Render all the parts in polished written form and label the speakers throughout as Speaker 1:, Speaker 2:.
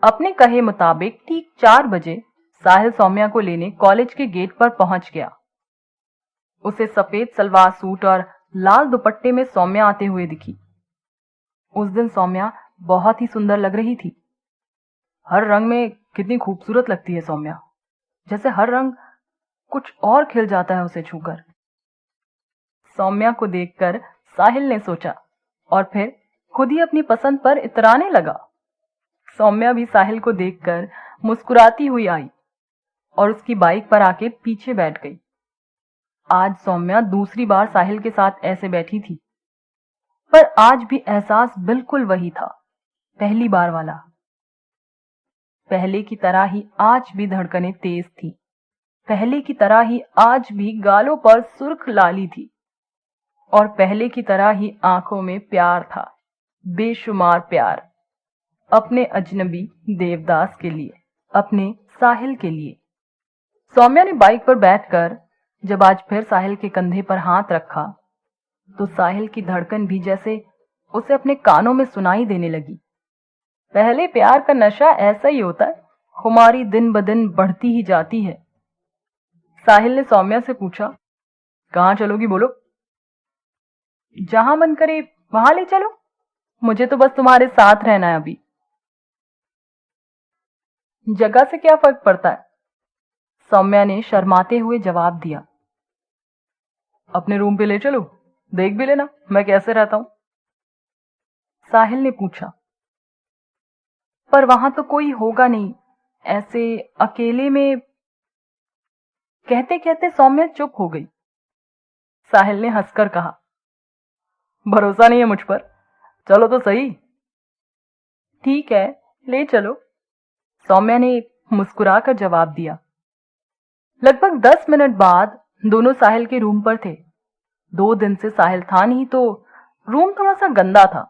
Speaker 1: अपने कहे मुताबिक ठीक 4 बजे साहिल सौम्या को लेने कॉलेज के गेट पर पहुंच गया। उसे सफेद सलवार सूट और लाल दुपट्टे में सौम्या आते हुए दिखी। उस दिन सौम्या बहुत ही सुंदर लग रही थी। हर रंग में कितनी खूबसूरत लगती है सौम्या, जैसे हर रंग कुछ और खिल जाता है उसे छूकर। सौम्या को देखकर साहिल ने सोचा और फिर खुद ही अपनी पसंद पर इतराने लगा। सौम्या भी साहिल को देखकर मुस्कुराती हुई आई और उसकी बाइक पर आके पीछे बैठ गई। आज सौम्या दूसरी बार साहिल के साथ ऐसे बैठी थी, पर आज भी एहसास बिल्कुल वही था, पहली बार वाला। पहले की तरह ही आज भी धड़कनें तेज थी, पहले की तरह ही आज भी गालों पर सुर्ख लाली थी और पहले की तरह ही आंखों में प्यार था, बेशुमार प्यार, अपने अजनबी देवदास के लिए, अपने साहिल के लिए। सौम्या ने बाइक पर बैठकर जब आज फिर साहिल के कंधे पर हाथ रखा तो साहिल की धड़कन भी जैसे उसे अपने कानों में सुनाई देने लगी। पहले प्यार का नशा ऐसा ही होता है, खुमारी दिन ब दिन बढ़ती ही जाती है। साहिल ने सौम्या से पूछा, कहाँ चलोगी बोलो? जहां मन करे वहां ले चलो, मुझे तो बस तुम्हारे साथ रहना है अभी। जगह से क्या फर्क पड़ता है? सौम्या ने शर्माते हुए जवाब दिया। अपने रूम पे ले चलो, देख भी लेना मैं कैसे रहता हूं। साहिल ने पूछा, पर वहां तो कोई होगा नहीं, ऐसे अकेले में। कहते कहते सौम्या चुप हो गई। साहिल ने हंसकर कहा, भरोसा नहीं है मुझ पर? चलो तो सही। ठीक है, ले चलो, सौम्या ने मुस्कुराकर जवाब दिया। लगभग 10 मिनट बाद दोनों साहिल के रूम पर थे। 2 दिन से साहिल था नहीं तो रूम थोड़ा सा गंदा था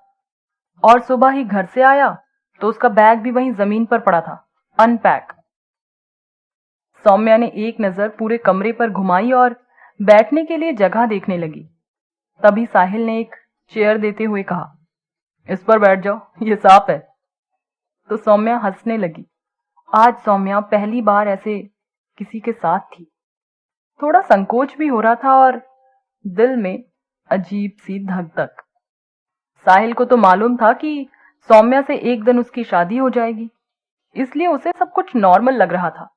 Speaker 1: और सुबह ही घर से आया तो उसका बैग भी वहीं जमीन पर पड़ा था, अनपैक। सौम्या ने एक नजर पूरे कमरे पर घुमाई और बैठने के लिए जगह देखने लगी। तभी साहिल ने एक चेयर देते हुए कहा, इस पर बैठ जाओ, ये साफ है। तो सौम्या हंसने लगी। आज सौम्या पहली बार ऐसे किसी के साथ थी। थोड़ा संकोच भी हो रहा था और दिल में अजीब सी धक धक। साहिल को तो मालूम था कि सौम्या से एक दिन उसकी शादी हो जाएगी, इसलिए उसे सब कुछ नॉर्मल लग रहा था।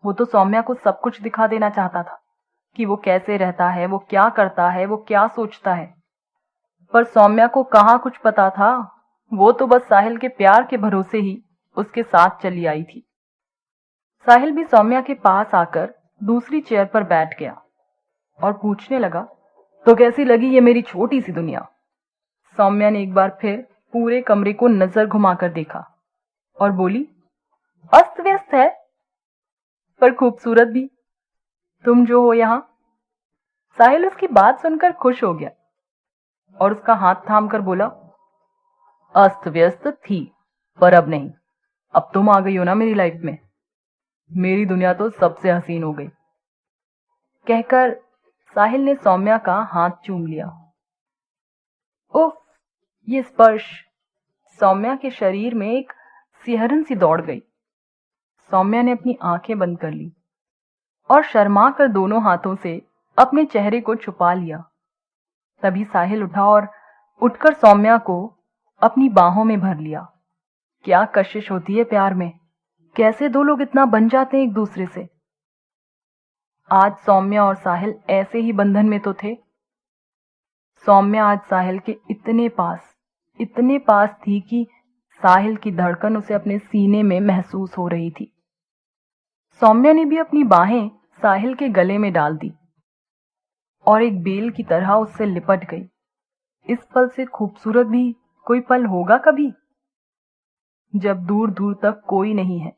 Speaker 1: वो तो सौम्या को सब कुछ दिखा देना चाहता था कि वो कैसे रहता है, वो क्या करता है, वो क्या सोचता है। पर सौम्या को कहाँ कुछ पता था। वो तो बस साहिल के प्यार के भरोसे ही उसके साथ चली आई थी। साहिल भी सौम्या के पास आकर दूसरी चेयर पर बैठ गया और पूछने लगा, तो कैसी लगी ये मेरी छोटी सी दुनिया? सौम्या ने एक बार फिर पूरे कमरे को नजर घुमाकर देखा और बोली, अस्त व्यस्त है पर खूबसूरत भी। तुम जो हो यहां। साहिल उसकी बात सुनकर खुश हो गया और उसका हाथ थाम कर बोला, अस्त व्यस्त थी पर अब नहीं, अब तुम आ गई हो ना मेरी लाइफ में, मेरी दुनिया तो सबसे हसीन हो गई। कहकर साहिल ने सौम्या का हाथ चूम लिया। उफ, ये स्पर्श! सौम्या के शरीर में एक सिहरन सी दौड़ गई। सौम्या ने अपनी आंखें बंद कर ली और शर्मा कर दोनों हाथों से अपने चेहरे को छुपा लिया। तभी साहिल उठा और उठकर सौम्या को अपनी बाहों में भर लिया। क्या कशिश होती है प्यार में, कैसे दो लोग इतना बन जाते हैं एक दूसरे से। आज सौम्या और साहिल ऐसे ही बंधन में तो थे। सौम्या आज साहिल के इतने पास थी कि साहिल की धड़कन उसे अपने सीने में महसूस हो रही थी। सौम्या ने भी अपनी बाहें साहिल के गले में डाल दी और एक बेल की तरह उससे लिपट गई। इस पल से खूबसूरत भी कोई पल होगा कभी, जब दूर दूर तक कोई नहीं है,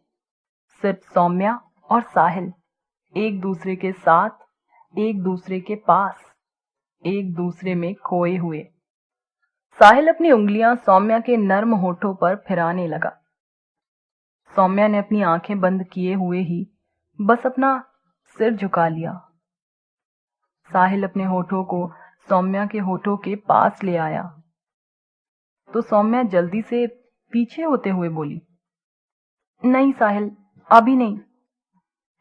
Speaker 1: सिर्फ सौम्या और साहिल, एक दूसरे के साथ, एक दूसरे के पास, एक दूसरे में खोए हुए। साहिल अपनी उंगलियां सौम्या के नर्म होठों पर फिराने लगा। सौम्या ने अपनी आंखें बंद किए हुए ही बस अपना सिर झुका लिया। साहिल अपने होठों को सौम्या के होठों के पास ले आया तो सौम्या जल्दी से पीछे होते हुए बोली, नहीं साहिल, अभी नहीं।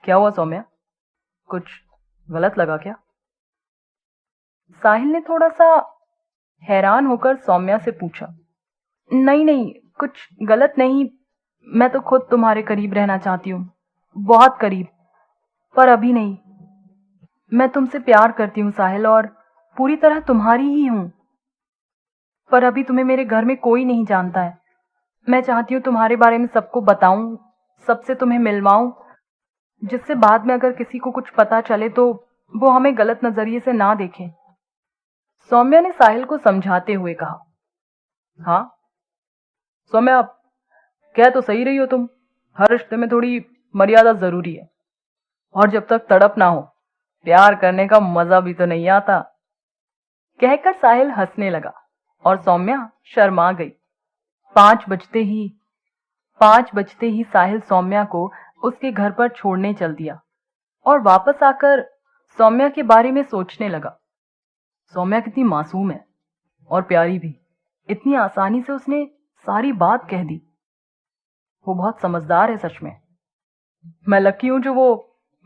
Speaker 1: क्या हुआ सौम्या, कुछ गलत लगा क्या? साहिल ने थोड़ा सा हैरान होकर सौम्या से पूछा। नहीं नहीं, कुछ गलत नहीं। मैं तो खुद तुम्हारे करीब रहना चाहती हूँ, बहुत करीब, पर अभी नहीं। मैं तुमसे प्यार करती हूँ साहिल, और पूरी तरह तुम्हारी ही हूँ। पर अभी तुम्हें मेरे घर में कोई नहीं जानता है। मैं चाहती हूँ तुम्हारे बारे में सबको बताऊं, सबसे तुम्हें मिलवाऊं, जिससे बाद में अगर किसी को कुछ पता चले तो वो हमें गलत नजरिए से ना देखें। सौम्या ने साहिल को समझाते हुए कहा। हाँ सौम्या, आप कह तो सही रही हो तुम। हर रिश्ते में थोड़ी मर्यादा जरूरी है, और जब तक तड़प ना हो प्यार करने का मजा भी तो नहीं आता। कहकर साहिल हंसने लगा और सौम्या शर्मा गई। 5 बजते ही 5 बजते ही साहिल सौम्या को उसके घर पर छोड़ने चल दिया और वापस आकर सौम्या के बारे में सोचने लगा। सौम्या कितनी मासूम है और प्यारी भी। इतनी आसानी से उसने सारी बात कह दी। वो बहुत समझदार है सच में। मैं लकी हूं जो वो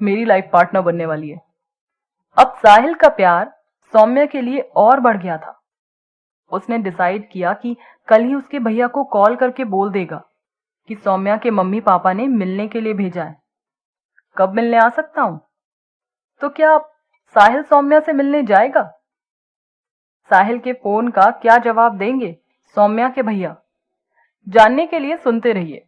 Speaker 1: मेरी लाइफ पार्टनर बनने वाली है। अब साहिल का प्यार सौम्या के लिए और बढ़ गया था। उसने डिसाइड किया कि कल ही उसके भैया को कॉल करके बोल देगा कि सौम्या के मम्मी पापा ने मिलने के लिए भेजा है। कब मिलने आ सकता हूं? तो क्या साहिल सौम्या से मिलने जाएगा? साहिल के फोन का क्या जवाब देंगे सौम्या के भैया? जानने के लिए सुनते रहिए।